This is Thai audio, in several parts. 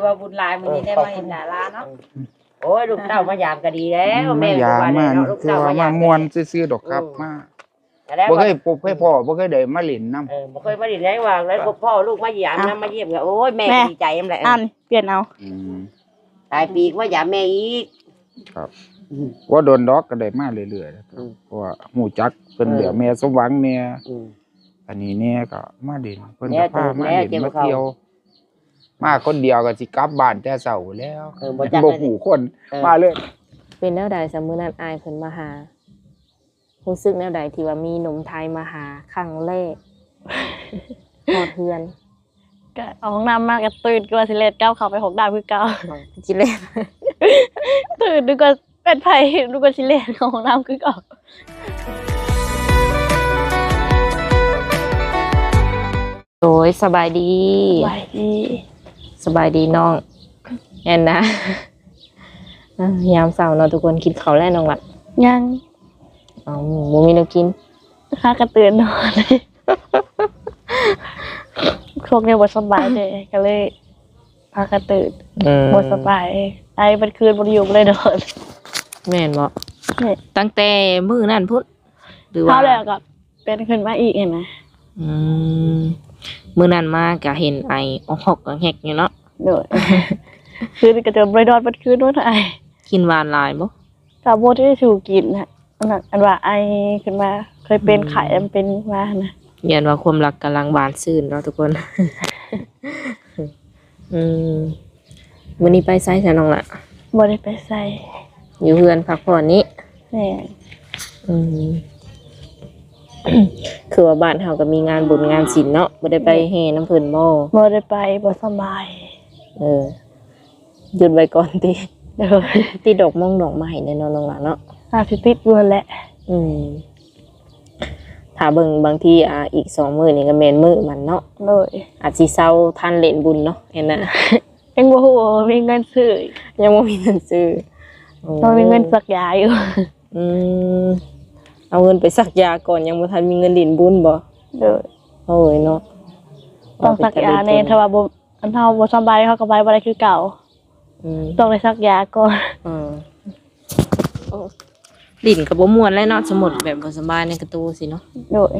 ว่าบุญหลายมื้อนี้ได้มาเห็นหน้าร้านเนาะโอ้ยลูกเต้ามายามก็ดีแล้ วแม่ยามมาคือว่ามามวนซื่อๆดอกครับมาบ่เคยพบเคยพ่อบ่เคยได้มาเล่นนำบ่เคยมาเล่นได้ว่าแล้วพ่อลูกมายามนำมาเยี่ยมก็โอ้ยแม่ดีใจแหละอันเปลี่ยนเอาตายปีกว่ายามแม่อีกครับว่าโดนดอกก็ได้มาเรื่อยๆนะครับเพราะว่าฮู้จักเพิ่นเดี๋ยวแม่สมหวังแม่อันนี้แน่ก็มาเด่นเพิ่นก็พามาเล่นมาเที่ยวมาคนเดียวก็สิกลับบ้านแต่เช้าแล้วบ่ฮู้คนมาเลยเป็นแนวใดซะมื้อนั้นอายเพิ่นมาหารู้สึกแนวใดที่ว่ามีหนุ่มไทยมาหาครั้งแรกฮอดเฮือนก็เอาห้องน้ำมากก็ตื่นกว่าสิเลดก้าวเข้าไป6ดาวคือเก่าสิเลดตื่นดูก็เป็นไผดูก็สิเลดของห้องน้ำคือเก่าโอ้ยสบายดีสบายดีน้องแอนนะยามเช้าเนาะทุกคนกินข้าวแล้วน้องล่ะยังบ่มีแนวกินข้ากระตื่นนอนพวกเนี่ยบ่สบายเลยก็เลยพากระตื่นบ่สบายไอ้มันคืนบ่อยู่เลยนอนแม่นบ่ตั้งแต่มื้อนั้นพุ่นหรือว่าแล้วก็เป็นขึ้นมาอีกเห็นไหมมื้อนั้นมาก็เห็นไอออกหอกแฮกอยู่เนาะโดยคือก็จะบ่ได้นอนมันคืนว่าไอกินหวานหลายบ่ก็บ่ได้ถูกกินน่ะอันว่าไอขึ้นมาเคยเป็นไข้มันเป็นมานะเรียนว่าความรักกำลังบานซื่นเนาะทุกคนมื้อนี้ไปไสซะน้องล่ะบ่ได้ไปไสอยู่เฮือนพักผ่อนนี้แม่คือว่าบ้านเฮาก็มีงานบุญงานศีลเนาะบ่ได้ไปแห่น้ำเพิ่นบ่ได้ไปบ่สบายหยุดไว้ก่อนติติดดอกมงดอกไม้แน่นอนน้องล่ะเนาะสิติดอยู่แหละถ้าเบิ่งบางทีอีก2มื้อนี่ก็แม่นมื้อมันเนาะเลยอาจสิเซาทันเล่นบุญเนาะเห็นน่ะยังบ่ฮู้มีเงินซื้อยังบ่มีเงินซื้อบ่มีเงินสักยาอยู่เอาเงินไปสักยาก่อนยังบ่ทันมีเงินเล่นบุญบ่เด้อโอ้ยเนาะต้องสักยาแน่ถ้าว่าบ่อันเฮาบ่สบายเฮาก็ไปบ่ได้คือเก่าต้องได้สักยาก่อนลิ้นก็บ่ม่วนเลยเนาะสมมุติแบบบ่สบายในกระตูสิเนาะโดย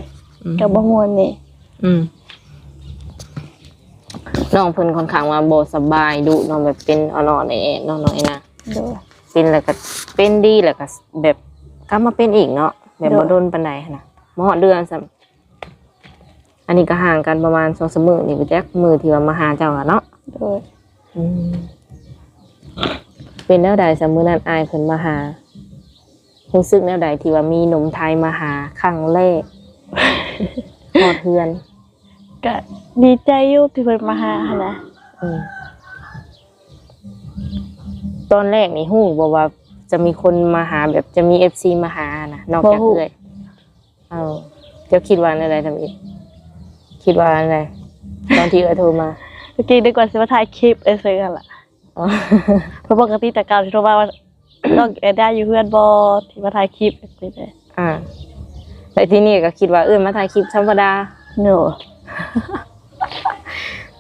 ก็บ่ม่วนนี่น้องเพิ่นค่อนข้างว่าบ่สบายดุเนาะแบบเป็นอ่อนๆแอๆน้อยๆนะโดยเป็นแล้วก็เป็นดีแล้วก็แบบกลับมาเป็นอีกเนาะแบบบ่โดนปานใดนะบ่ฮอดเดือนซ้ำอันนี้ก็ห่างกันประมาณ 2-3 มื้อนี่ไปแจ๊กมื้อที่ว่ามาหาเจ้าเนาะโดยเป็นแนวใดซะมื้อนั้นอายเพิ่นมาหารู้สึกแนวใดที่ว่ามีหนุ่มไทยมาหาครั้งแรกฮอดเฮือนก็ดีใจอยู่ที่เพิ่นมาหานะตอนแรกนี่ฮู้บ่ว่าจะมีคนมาหาแบบจะมี FC มาหานะนอกจากเอ้ยเจ้าคิดว่าอะไรทำอีกคิดว่าอะไรตอนที่โทรมาเมื่อกี้นึกว่าสิมาถ่ายคลิปซื่อๆล่ะเพราะปกติแต่เก่าสิโทรมาว่าต้องได้อยู่เฮือนบ่ที่มาถ่ายคลิปจังซี่แต่ที่นี่ก็คิดว่ามาถ่ายคลิปธรรมดาเนาะ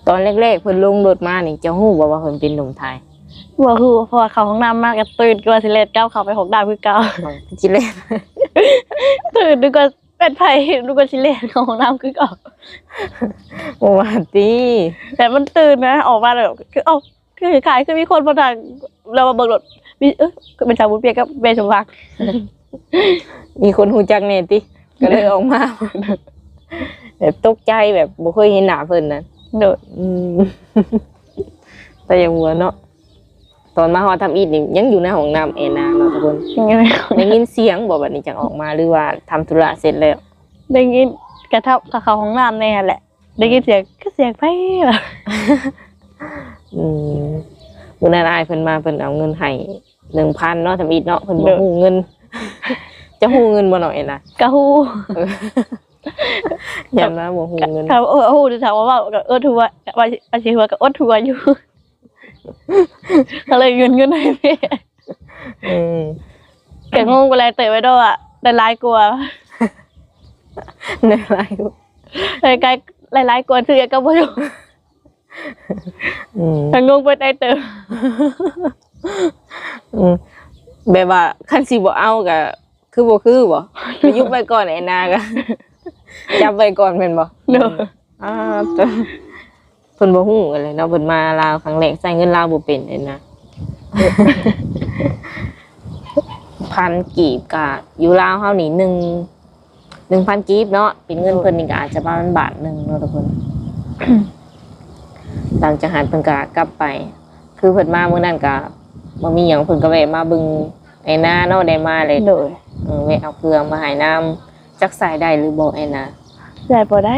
ตอนแรกๆเพิ่นลงรถมานี่เจ้าฮู้บ่ว่าเพิ่นเป็นหนุ่มไทยบ่ฮู้เพราะว่าเข้าห้องน้ำมากก็ตื่นกว่าสิเลดก้าวเข้าไป6ดาวคือเก่าสิเลดตื่นดูก็เป็นไผดูก็สิเลดของห้องน้ำคือเก่าบ่ว่าติแต่มันตื่นนะออกมาแล้วคือคือขายคือมีคนมาทางเรามาเบิ่งรถมีเป็นชาวบุญเปียกับเบสวักมีคนฮู้จักแน่ติก็เลยออกมาแบบตกใจแบบบ่เคยเห็นหน้าเพิ่นน่ะเด้อแต่ยังหัวเนาะตอนมาฮอดทำอีทนี่ยังอยู่ในห้องน้ำแอนนาเนาะทุกคนได้ยินเสียงบ่บัดนี้จังออกมาหรือว่าทำธุระเสร็จแล้วได้ยินกระทับกับเขาห้องน้ำแน่แหละได้ยินเสียงก็เสียงไผล่ะมื้อนั้นอายเพิ่นมาเพิ่นเอาเงินให้ 1,000 เนาะทำอีทเนาะเพิ่นบ่ฮู้เงินจะฮู้เงินบ่เนาะแอนนาก็ฮู้ยันว่าบ่ฮู้เงินถ้าฮู้จะถามว่าก็ทัวว่าสิหัวก็อดทัวอยู่ก็เลยเงินให้แม่แกงงไปเลยเตะไว้ด้วยได้หลายกว่าได้หลายกว่าได้ไกลหลายกว่าซื้อก็บ่อยู่ ถ้างงไปได้เติม แบบว่าคันสิบ่เอาก็คือบ่ไปยุบไปก่อนไอ้นาก็จับไปก่อนแม่นบ่ เด้อ จ้ะเพิ่นบ่ฮู้กันเลยเนาะเพิ่นมาลาวครั้งแรกใช้เงินลาวบ่เป็นเลยนะ พันกีบก็อยู่ลาวเฮานี่1,000กีบเนาะเป็นเงินเพิ่นนี่ก็อาจจะประมาณบาทนึงเนาะทุกคน หลังจากนั้นเพิ่นก็กลับไป คือเพิ่นมามื้อนั้นก็บ่มีหยังเพิ่นก็แวะมาเบิ่งไอ้นาเนาะได้มาเลย เด้อ แวะเอาเครื่องมาให้น้ำจักใส่ได้หรือบ่ไอ้นา ใส่บ่ได้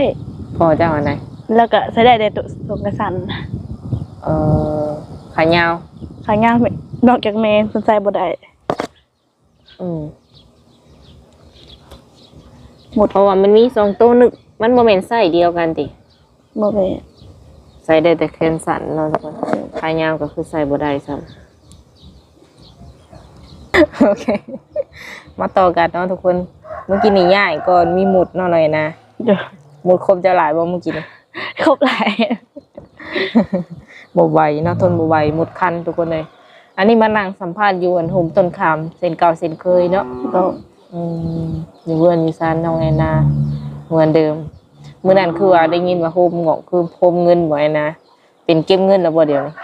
พอเจ้าอันไหน แล้วก็ใส่ได้แต่ตัวกระสัน ขายาว ขายงามนอกจากแม่สนใจบ่ได้ หมดเพราะว่ามันมี2ตัวนึกมันบ่แม่นไส้เดียวกันติ บ่แม่ ใส่ได้แต่แขนสั้นเนาะทุกคนขายาวก็คือใส่บ่ได้ซ้ำ โอเค มาต่อกันเนาะทุกคน เมื่อกี้นี่ย่ายก่อนมีหมุดเนาะหน่อยนะ เด้อ หมุดครบจะหลายบ่เมื่อกี้นี่ ครบหลาย บ่ไหวเนาะทนบ่ไหวหมุดคันทุกคนเลย อันนี้มานั่งสัมภาษณ์อยู่อันโฮมต้นขามเส้นเก่าเส้นเคยเนาะ ก็ อยู่เพื่อนอยู่ซานน้องแอนนาเหมือนเดิมมื้อนั้นคือว่าได้ยินว่าโฮมเงาะคือโฮมเงินบ่ไอ้นะเป็นเก็บเงินแล้วบ่เดี๋ยวนี้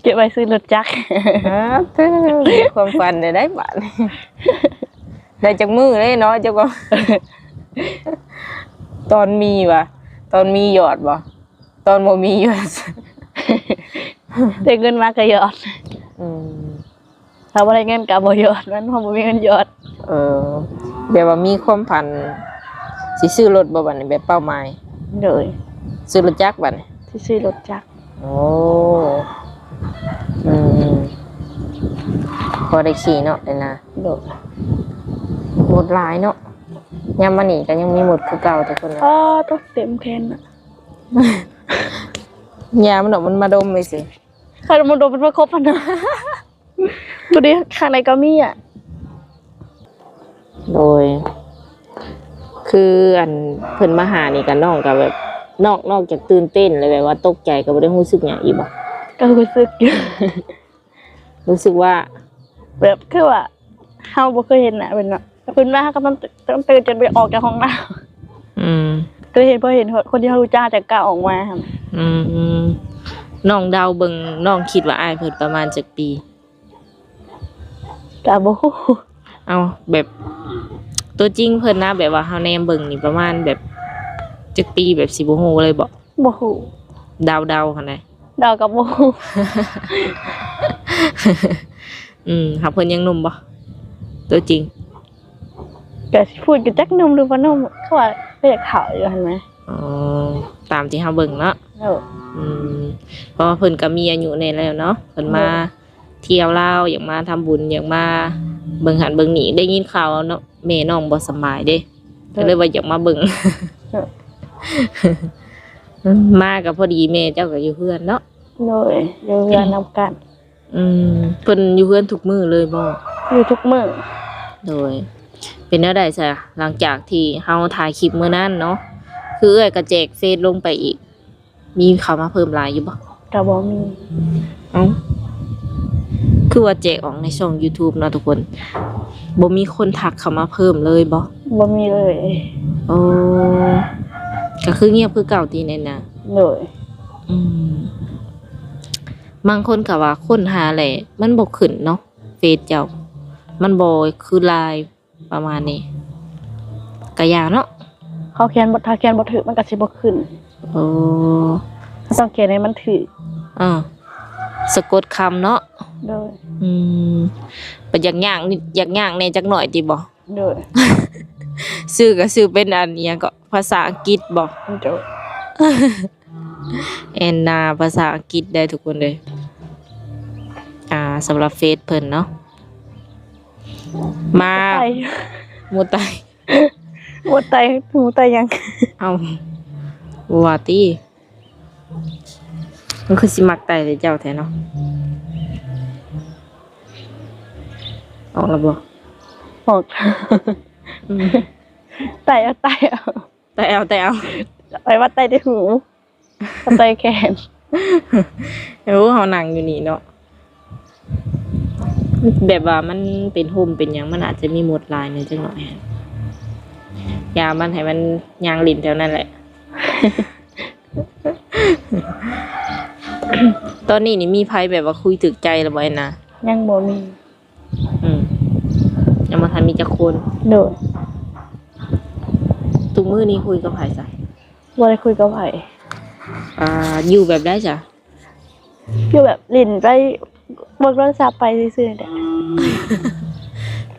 เก็บไว้ซื้อรถจักร ความฝันได้บาท ได้จากมือเลยเนาะเจ้าก็ ตอนมีว่ะตอนมีหยอดบ่ตอนบ่มีหยอด ได้เงินมาก็หยอดถ้าบ่ได้เงินก็บ่หยอดมันเพราะบ่มีเงินหยอด แบบว่ามีความฝันสิซื้อรถบ่บัดนี้แบบเป้าหมาย เด้อ ซื้อรถจักรบัดนี้ ที่ซื้อรถจักร โอ้พอได้ขี่เนาะเลยนะ เด้อ หมดหลายเนาะยามมานี่ก็ยังมีหมดคือเก่าแต่คนละ ต้องเต็มแขนน่ะ ยามมันดอกมันมาดมไปสิ ใครมันโดนเป็นว่าครบพันนะดูดิข้างในก็มีอ่ะ โดย คืออันเพิ่นมาหานี่กันน้องก็แบบนอกจากตื่นเต้นเลยแบบว่าตกใจก็บ่ได้รู้สึกหยังอีกบ่ ก็รู้สึกอยู่ รู้สึกว่า แบบคือว่าเฮาบ่เคยเห็นน่ะเป็นแบบเพิ่นมาเฮาก็ต้องตื่นจนไปออกจากห้องน้ำเคยเห็นพอเห็นคนที่เฮารู้จักจากกล้าออกมาหั่น น้องดาวเบิ่งน้องคิดว่าอ้ายเพิ่นประมาณจักปี ก็บ่ฮู้ เอาแบบตัวจริงเพิ่นนะแบบว่าเฮาแนมเบิ่งนี่ประมาณแบบจักปีแบบสิบ่ฮู้เลยบ่ บ่ฮู้ ดาวคั่นน่ะ ดาวก็บ่ฮู้ หาเพิ่นยังหนุ่มบ่ตัวจริง ก็สิพูดอยู่จักนมหรือบ่นมเขาว่าก็อยากเฒ่าอยู่หั่นแหม อ๋อตามที่เฮาเบิ่งเนาะ เด้อ เพราะว่าเพิ่นก็มีอายุในแล้วเนาะเพิ่นมาเที่ยวลาวอยากมาทำบุญอยากมาเบิ่งหันเบิ่งนี่ได้ยินข่าวเนาะแม่น้องบ่สำบายเด้ก็เลยว่าอยากมาเบิ่ง มาก็พอดีแม่เจ้าก็อยู่เพื่อนเนาะ โดยอยู่เรือนำกัน เพิ่นอยู่เพื่อนทุกมื้อเลยบ่ อยู่ทุกมื้อ โดยเป็นแนวใดซะหลังจากที่เฮาถ่ายคลิปมื้อนั้นเนาะคือเอ้ยก็แจกเฟซลงไปอีก มีเข้ามาเพิ่มหลายอยู่บ่ ก็บ่มี เอ้าคือว่าแจกออกในช่อง YouTube เนาะทุกคนบ่มีคนทักเข้ามาเพิ่มเลยบ่ บ่มีเลย โอ้ก็คือเงียบคือเก่าตีแน่น่ะ โดย บางคนก็ว่าค้นหาแหละมันบ่ขึ้นเนาะเฟซเจ้ามันบ่คือไลน์ประมาณนี้ก็ยากเนาะ เขาเขียนบ่ถ้าเขียนบ่ถูกมันก็สิบ่ขึ้น โอ้ ต้องเขียนให้มันถูก สะกดคำเนาะ โดย เป็นอยากย่างนิดอยากย่างแน่จักหน่อยติบ่ โดย ชื่อก็ชื่อเป็นอันอิหยังก็ภาษาอังกฤษบ่ โดย แอนนาภาษาอังกฤษได้ทุกคนเลยสำหรับเฟซเพิ่นเนาะมา ไต หมูไต บ่ไตหูไตยัง เอาว่าติมันคือสิมักไตเลยเจ้าแท้เนาะออกแล้วบ่ บอกไตเอา แต่เอา ไปว่าไตได้หู สไตล์แขน เฮานั่งอยู่นี่เนาะแบบว่ามันเป็นโฮมเป็นหยังมันอาจจะมีหมดลายหนึงจังหน่อยอย่ามันให้มันยางลิ้นแถวนั้นแหละ ตอนนี้นี่มีไผแบบว่าคุยถึกใจแล้วบ่ไอ้นะ ยังบ่มี ยังบ่ทันมีจักคน โดย ทุกมื้อนี้คุยกับไผซะ บ่ได้คุยกับไผ อยู่แบบได้จ้ะ อยู่แบบลิ้นไปเบิกโทรศัพท์ไปซื่อๆนี่แหละ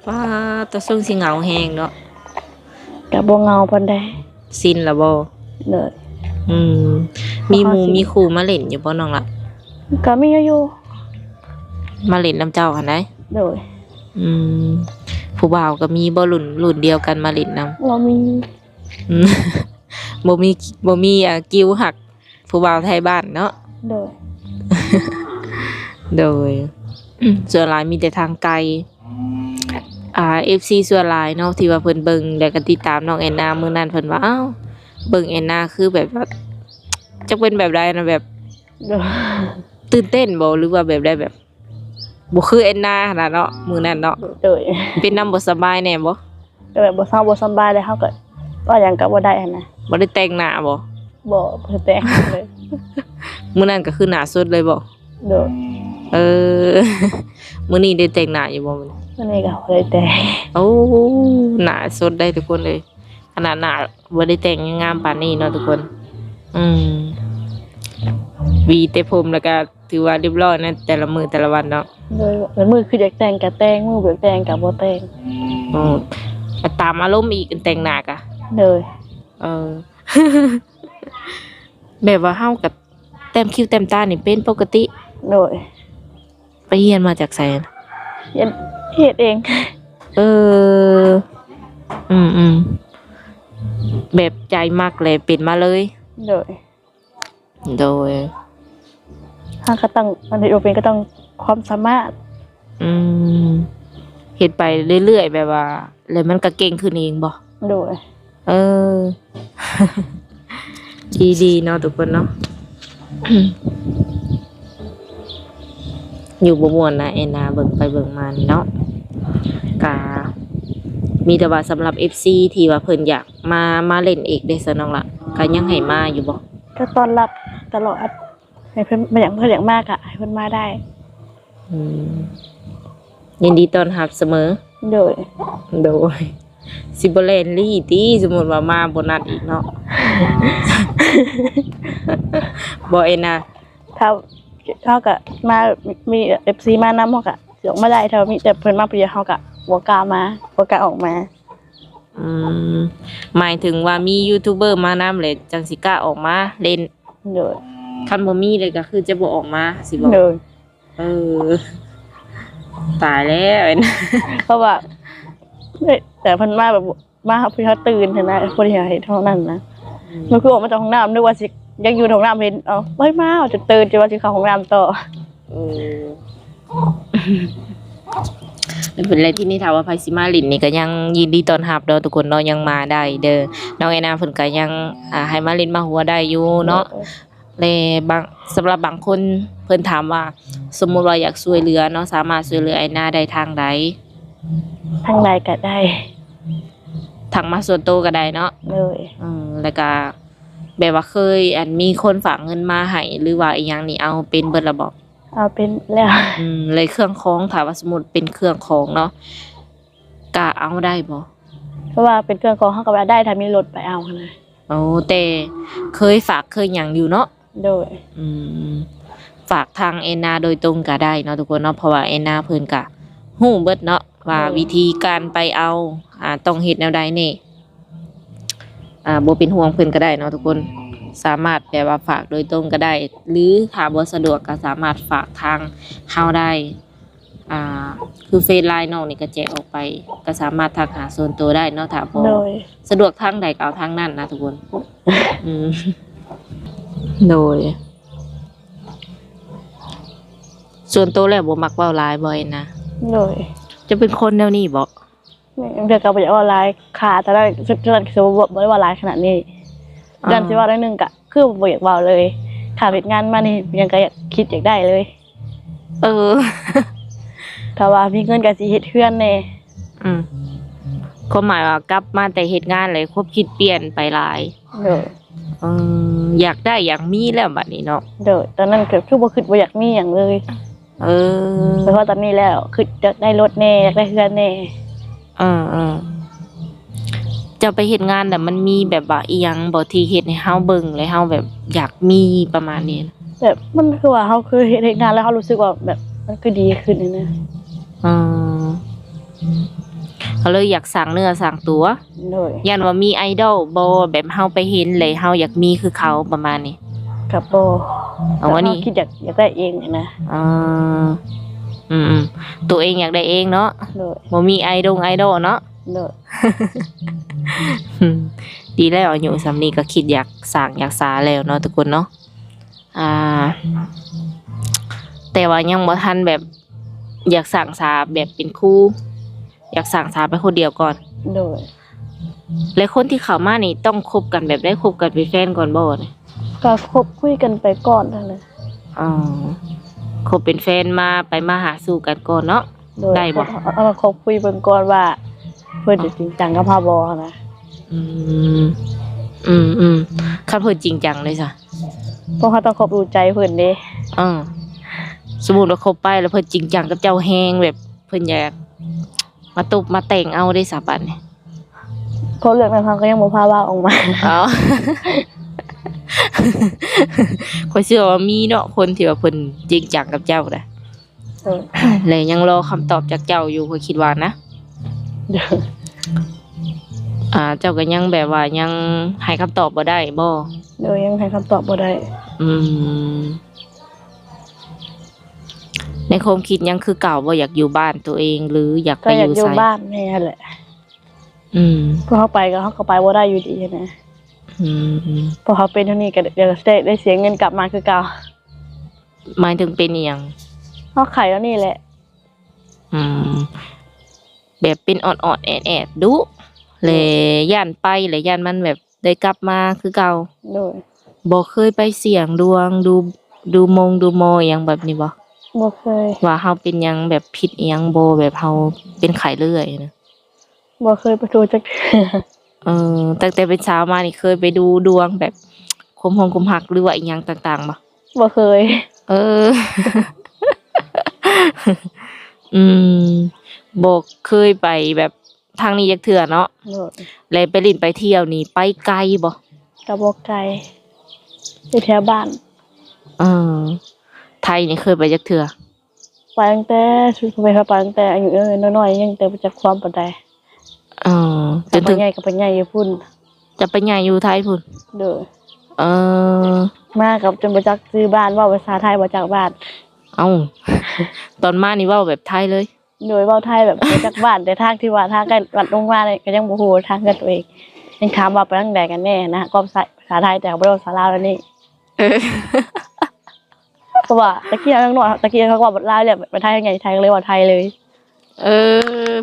ว่าแตะส่งสิเหงาแฮงเนาะ ก็บ่เหงาปานใด ซินละบ่ โดย มีหมู่มีครูมาเล่นอยู่บ่น้องล่ะ ก็มีอยู่ มาเล่นน้ำเจ้าหั่นได้ โดย ผู้บ่าวก็มีบ่รุ่นเดียวกันมาเล่นนำ บ่มี บ่มีกิ้วหักผู้บ่าวไทยบ้านเนาะ โดย โดย ส่วนหลายมีแต่ทางไกลFC ส่วนหลายเนาะที่ว่าเพิ่นเบิ่งแล้วก็ติดตามน้องแอนนามื้อนั้นเพิ่นว่าอ้าวเบิ่งแอนนาคือแบบว่าจักเป็นแบบใดนะแบบ โดย ตื่นเต้นบ่หรือว่าแบบใดแบบบ่คือแอนนาขนาดเนาะมื้อนั้นเนาะ โดย เป็นน้ำบ่สบายแน่บ่ แบบบ่เศร้าบ่สำบายเลยเฮาก็ว่าหยังก็บ่ได้หั่นนะ บ่ได้แต่งหน้าบ่ บ่เพิ่นแต่งเลย มื้อนั้นก็คือหน้าสดเลยบ่ โดย มื้อนี้ได้แต่งหน้าอยู่บ่มื้อนี้ วันนี้ก็บ่ได้แต่ง โอ้หน้าสดได้ทุกคนเลยขนาดหน้าบ่ได้แต่งยังงามปานนี้เนาะทุกคนวีแต่ผมแล้วก็ถือว่าเรียบร้อยนะแต่ละมื้อแต่ละวันเนาะ โดยแล้วมือคืออยากแต่งก็แต่งมือบ่อยากแต่งก็บ่แต่ง ตามอารมณ์อีกแต่งหน้ากะ โดย แบบว่าเฮากับแต้มคิ้วแต้มตานี่เป็นปกติ โดย ไปเรียนมาจากไสน่ะ เฮ็ดเอง แบบใจมักเลยเป็นมาเลย โดย โดย ถ้าก็ต้องอันนี้เป็นก็ต้องความสามารถ เฮ็ดไปเรื่อยๆแบบว่าแล้วมันก็เก่งขึ้นเองบ่ โดย ดีๆเนาะทุกคนเนาะ อยู่บ่ม่วนนะแอนนาเบิ่งไปเบิ่งมานี่เนาะกะมีแต่ว่าสำหรับ FC ที่ว่าเพิ่นอยากมาเล่นเอกได้ซะน้องล่ะก็ยังให้มาอยู่บ่ ก็ต้อนรับตลอดให้เพิ่นมาอย่างเพิ่นอยากมากอ่ะให้เพิ่นมาได้ ยินดีต้อนรับเสมอ โดย โดยสิบ่เล่นลี่ติสมมุติว่ามาบ่นัดอีกเนาะ บ่เอ็นน่ะ ถ้าเฮาก็มามี FC มานำเฮาก็สิออกมาได้ถ้ามีแต่เพิ่นมาผู้เดียวเฮาก็บ่กล้ามาบ่กล้าออกมา หมายถึงว่ามียูทูบเบอร์มานำเลยจังสิกล้าออกมาเล่น โดย คันบ่มีเลยก็คือจะบ่ออกมาสิบ่ โดย ตายแล้วเอ็น เพราะว่าแต่เพิ่นมาแบบมาเพิ่นตื่นเห็นนะบ่ได้เฮ็ดเท่านั้นนะมันคือออกมาจากห้องน้ำนึกว่าสิยังอยู่ในห้องน้ำเห็นเฮ้ยมาจะตื่นจะว่าสิเข้าห้องน้ำต่อ เป็นอะไรที่นี่ถามว่าไผสิมาลินนี่ก็ยังยินดีต้อนรับเด้อทุกคนเนาะยังมาได้เด้อน้องแอนนาเพิ่นก็ยังให้มาลินมาหัวได้อยู่เนาะและสำหรับบางคนเพิ่นถามว่าสมมุติว่าอยากช่วยเหลือเนาะสามารถช่วยเหลือแอนนาได้ทางใด ทางใดก็ได้ ทางมาส่วนตัวก็ได้เนาะ เลย แล้วก็แบบว่าเคยมีคนฝากเงินมาให้หรือว่าอีหยังนี่เอาเป็นเบิดละบ่ เอาเป็นแล้ว เลยเครื่องของถ้าว่าสมมุติเป็นเครื่องของเนาะก็เอาได้บ่ เพราะว่าเป็นเครื่องของเฮาก็ว่าได้ถ้ามีรถไปเอานะ โอ้แต่เคยฝากเคยหยังอยู่เนาะ โดย ฝากทางแอนนาโดยตรงก็ได้เนาะทุกคนเนาะเพราะว่าแอนนาเพิ่นก็ฮู้เบิดเนาะว่าวิธีการไปเอาต้องเฮ็ดแนวใดแน่บ่เป็นห่วงเพิ่นก็ได้เนาะทุกคนสามารถแบบว่าฝากโดยตรงก็ได้ หรือถ้าบ่สะดวกก็สามารถฝากทางเฮาได้คือเฟซไลน์น้องนี่ก็แจกออกไปก็สามารถทักหาส่วนตัวได้เนาะถ้าบ่ โดย สะดวกทางใดก็เอาทางนั้นนะทุกคน โดยส่วนตัวแล้วบ่มักเว้าหลายบ่นะ โดย จะเป็นคนแนวนี้บ่ เดี๋ยวก็บ่อยากว่าหลายขาแต่ได้สุดนั้นคือบ่ได้ว่าหลายขนาดนี้เดือนสิว่าได้นึงก็ คือบ่อยากเว้าเลยถ้าเฮ็ดงานมานี่ยังก็อยากคิดอยากได้เลย เออ ถ้าว่ามีเงินก็สิเฮ็ดเฮือนแน่ ความหมายว่ากลับมาแต่เฮ็ดงานเลยความคิดเปลี่ยนไปหลาย เด้อ อยากได้อยากมีแล้วบัดนี้เนาะ เด้อตอนนั้นก็คือบ่คิดว่าอยากมีหยังเลย เออ แต่ว่าตอนนี้แล้วคืออยากได้รถแน่อยากได้เฮือนแน่ เออจะไปเฮ็ดงานแต่มันมีแบบว่าอีหยังบ่ที่เฮ็ดให้เฮาเบิ่งแล้วเฮาแบบอยากมีประมาณนี้นะ แบบมันคือว่าเฮาคือเฮ็ดงานแล้วเฮารู้สึกว่าแบบมันคือดีขึ้นนะ เออเขาเลยอยากสร้างเนื้อสร้างตัว โดย ยันว่ามีไอดอลบ่แบบเฮาไปเห็นเลยเฮาอยากมีคือเขาประมาณนี้ กับบ่ เอาว่านี่ คิดอยากได้เองนะ อ่าตัวเองอยากได้เองเนาะ โดย บ่มีไอดอลเนาะ โดย ดีแล้วอายุสำนี้ก็คิดอยากสร้างอยากสาแล้วเนาะทุกคนเนาะแต่ว่ายังบ่ทันแบบ อยากสร้างสาแบบเป็นครูอยากสร้างสาไปคนเดียวก่อน โดย และคนที่เข้ามานี่ต้องคบกันแบบได้คบกันเป็นแฟนก่อนบ่เนี่ย ก็คบคุยกันไปก่อนนั่นแหละ อ๋อคบเป็นแฟนมาไปมาหาสู่กันก่อนเนาะ โดย ได้บ่ เอามาคบคุยเบิ่งก่อนว่าเพิ่นจะจริงจังกับพาบ่นะ คันเพิ่นจริงจังเลยจ้ะ เพราะเขาต้องคบรู้ใจเพิ่นเด้ สมมุติว่าคบไปแล้วเพิ่นจริงจังกับเจ้าแฮงแบบเพิ่นอยากมาตบมาแต่งเอาได้สาบัดนี่ เพราะเรื่องนั้นเขาก็ยังบ่พาว่าออกมา อ๋อ ข้อยเชื่อว่ามีเนาะคนที่ว่าเพิ่นจริงจังกับเจ้าน่ะ เออ และยังรอคำตอบจากเจ้าอยู่ข้อยคิดว่านะ เด้อ เจ้าก็ยังแบบว่ายังให้คำตอบบ่ได้บ่ เดี๋ยวยังให้คำตอบบ่ได้ ในความคิดยังคือเก่าบ่อยากอยู่บ้านตัวเองหรืออยาก ก็ ไป อ อย าก ยู่ อยู่ ไส บ้านแน่แหละ เพราะเขาไปก็เขาก็ไปบ่ได้อยู่ดีนะ เพราะเขาเป็นเท่านี้ก็เดี๋ยวได้เสียเงินกลับมาคือเก่า หมายถึงเป็นอีหยัง เขาขายแล้วนี่แหละ แบบเป็นออดๆแอดๆดุเลยย่านไปเลยย่านมันแบบได้กลับมาคือเก่า โดย บ่เคยไปเสี่ยงดวงดูโมอหยังแบบนี้บ่ บ่เคย ว่าเฮาเป็นหยังแบบผิดอิหยังบ่แบบเฮาเป็นไข้เลื่อยนะ บ่เคยไปดูจักเทื่อ ตั้งแต่เป็นสาวมานี่เคยไปดูดวงแบบคมหักหรือว่าอีหยังต่างๆบ่ บ่เคย บ่เคยไปแบบทางนี้จักเทื่อเนาะ โดย แล้วไปลิ้นไปเที่ยวนี่ไปไกลบ่ ก็บ่ไกลอยู่แถวบ้าน ไทยนี่เคยไปจักเทื่อ ไปตั้งแต่ชุดไปเขาไปตั้งแต่อายุน้อยๆยังแต่บ่จักความปานใด จ แต่ น ไป ถึง ใหญ่ก็ไปใหญ่อยู่พุ่น จะไปใหญ่อยู่ไทยพุ่น เด้อ อ มากับจนบ่จักชื่อบ้านเว้าภาษาไทยบ่จักบ้าน เอ้า ตอนมานี่เว้าแบบไทยเลย โดยเว้าไทยแบบบ่จักบ้านแต่ทางที่ว่าทางกันวัดลงมาเนี่ยก็ยังบ่ฮู้ทางกันตัวเองยังถามว่าไปทางใดกันแน่นะก็ภาษาไทยแต่ก็บ่ได้ภาษาลาวแล้วนี่เพราะว่าตะกี้ยังน้อยตะกี้เขาก็ว่าลาวแหละไปไทยไงไทยก็เลยว่าไทยเลย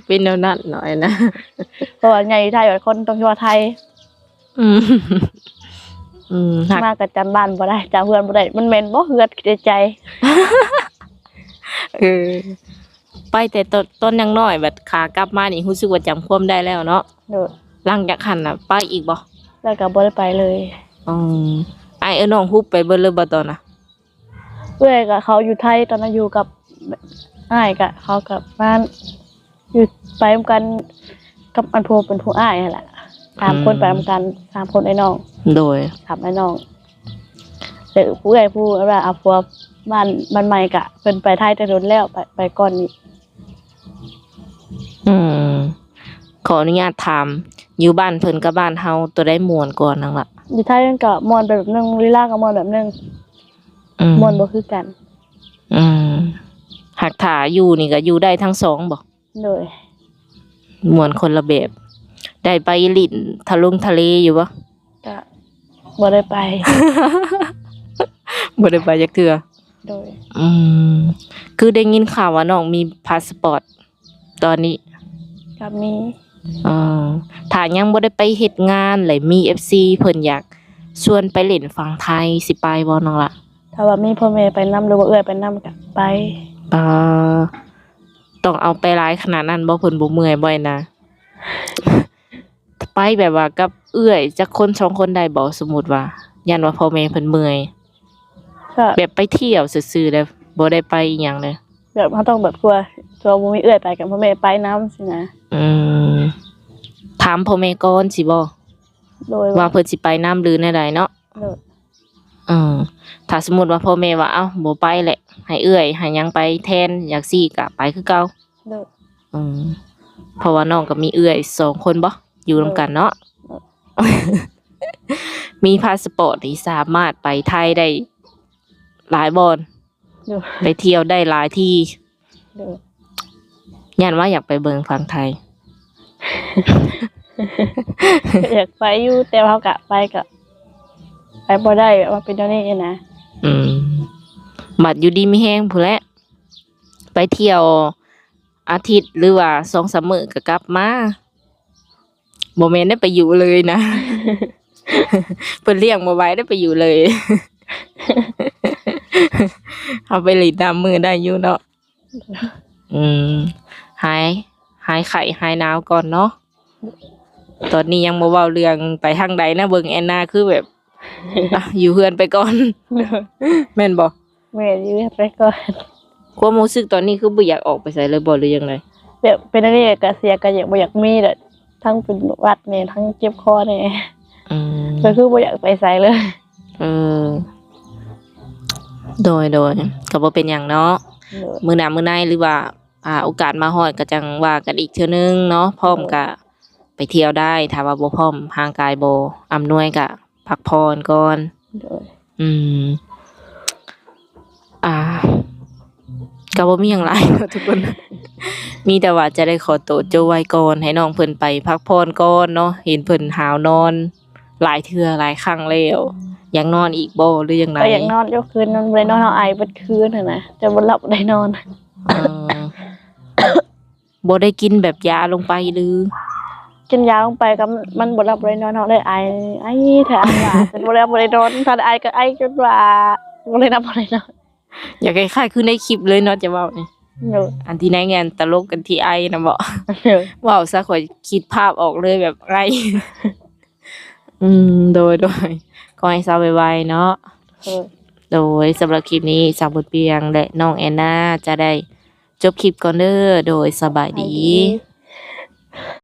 เป็นแนวนั้นหน่อยนะ เพราะว่าไงไทยแบบคนต้องคิดว่าไทย หัก มาก็จำบ้านบ่ได้จำเพื่อนบ่ได้มันแม่นบ่เฮือดในใจ ไปแต่ต้นยังน้อยแบบขากลับมานี่รู้สึกว่าจำความได้แล้วเนาะ เด้อ หลังจากหันน่ะไปอีกบ่ แล้วก็บ่ได้ไปเลย ไอ้น้องฮุบไปเบิ่เลยบ่ตอนน่ะ เอื้อยก็เขาอยู่ไทยตอนนั้นอยู่กับอ้ายก็เขากับบ้านอยู่ไปนำกันกับอันผู้เป็นผู้อ้ายนั่นแหละ3คนไปนำกัน3คนไอ้น้อง โดย 3ไอ้น้องแต่ผู้เอื้อยผู้ว่าเอาผัวบ้านใหม่ก็เพิ่นไปไทยแต่โดนแล้วไปก่อนนี้ ขออนุญาตถามอยู่บ้านเพิ่นกับบ้านเฮาตัวได้ม่วนก่อนนั่นล่ะ อยู่ไทยมันก็ม่วนไปแบบนึงลีลาก็ม่วนแบบนึงม่วนบ่คือกัน หากถ้าอยู่นี่ก็อยู่ได้ทั้งสองบ่ โดย ม่วนคนละแบบได้ไปลิ้นทะเลอยู่บ่ ก็บ่ได้ไป บ่ได้ไปจักเทื่อ โดย คือได้ยินข่าวว่าน้องมีพาสปอร์ตตอนนี้ ก็มี ถ้ายังบ่ได้ไปเฮ็ดงานเลยมี FC เพิ่นอยาก ชวนไปเล่นฝั่งไทยสิไปบ่น้องล่ะ ถ้าว่ามีพ่อแม่ไปนำหรือว่าเอื้อยไปนำก็ไป เอ่อต้องเอาไปหลายขนาดนั้นบ่เพิ่นบ่เมื่อยบ่อยนะ ไปแบบว่ากับเอื้อยจักคน2คนได้บ่สมมุติว่ายันว่าพ่อแม่เพิ่นเมื่อย ก็ แบบไปเที่ยวซื่อๆเด้อบ่ได้ไปอีหยังเลย แบบเขาต้องแบบกลัวตัวบ่มีเอื้อยไปกับพ่อแม่ไปนำสินะ อืมถามพ่อแม่ก่อนสิบ่ โดย ว่าเพิ่นสิไปนํหรือแนวใดเนาะ โดย ถ้าสมมุติว่าพ่อแม่ว่าเอ้าบ่ไปแหละให้เอื้อยให้หยังไปแทนอยากซี่ก็ไปคือเก่า โดย เพราะว่าน้องก็มีเอื้อย2คนบ่อยู่นํกันเนาะ มีพาสปอร์ตที่สามารถไปไทยได้หลายบอน โดย ไปเที่ยวได้หลายที่ โดย ย่านว่าอยากไปเบิ่งฝั่งไทย อยากไปอยู่แต่ว่าเขาก็ไปก็ไปบ่ได้แบบว่าเป็นเท่านี้นะ บัดอยู่ดีมีแฮงพู้นแหละไปเที่ยวอาทิตย์หรือว่า 2-3 มื้อก็กลับมาบ่แม่นได้ไปอยู่เลยนะ เพิ่นเลี้ยงบ่ไหวได้ไปอยู่เลย เอาไปหลีดตามมือได้อยู่เนาะหายไข้หายหนาวก่อนเนาะตอนนี้ยังบ่เว้าเรื่องไปทางใดนะเบิ่งแอนนาคือแบบ อยู่เฮือนไปก่อน แม่นบ่ แม่อยู่ไปก่อน ความรู้สึกตอนนี้คือบ่อยากออกไปไสเลยบ่หรือยังไง แบบเป็นอันนี้ก็เสียก็อยากบ่อยากมีแหละทั้งเป็นหวัดนี่ทั้งเจ็บคอนี่ก็คือบ่อยากไปไสเลย โดยก็บ่เป็นหยังเนาะมื้อหน้ามื้อในหรือว่าโอกาสมาฮอดก็จังว่ากันอีกเทื่อนึงเนาะพร้อมก็ไปเที่ยวได้ถ้าว่าบ่พร้อมร่างกายบ่อำนวยก็พักผ่อนก่อน โดย ก็บ่มีหยังหลายเนาะทุกคน มีแต่ว่าจะได้ขอตัวโจไว้ก่อนให้น้องเพิ่นไปพักผ่อนก่อนเนาะเห็นเพิ่นหาวนอนหลายเทื่อหลายครั้งแล้วอยากนอนอีกบ่หรือยังไง ก็อยากนอนยกคืนนอนบ่ได้นอนเอาไอเบิดคืนน่ะนะจะบ่หลับได้นอน บ่ได้กินแบบยาลงไปหรือ กินยาลงไปก็มันบ่หลับบ่ได้นอนเฮาเลยไอถ้าไอว่าจนบ่หลับบ่ได้นอนถ้าไอก็ไอจนว่าบ่ได้หลับบ่ได้นอน อยากคล้ายๆคือในคลิปเลยเนาะจะเว้านี่ โดย อันที่ในงานตลกกันที่ไอนะบ่ โดย เว้าซะข่อยคิดภาพออกเลยแบบไอ โดยขอให้เศร้าไวๆเนาะ โดยสำหรับคลิปนี้สาวบทเปียงและน้องแอนนาจะได้จบคลิปก่อนเด้อโดยสบายดี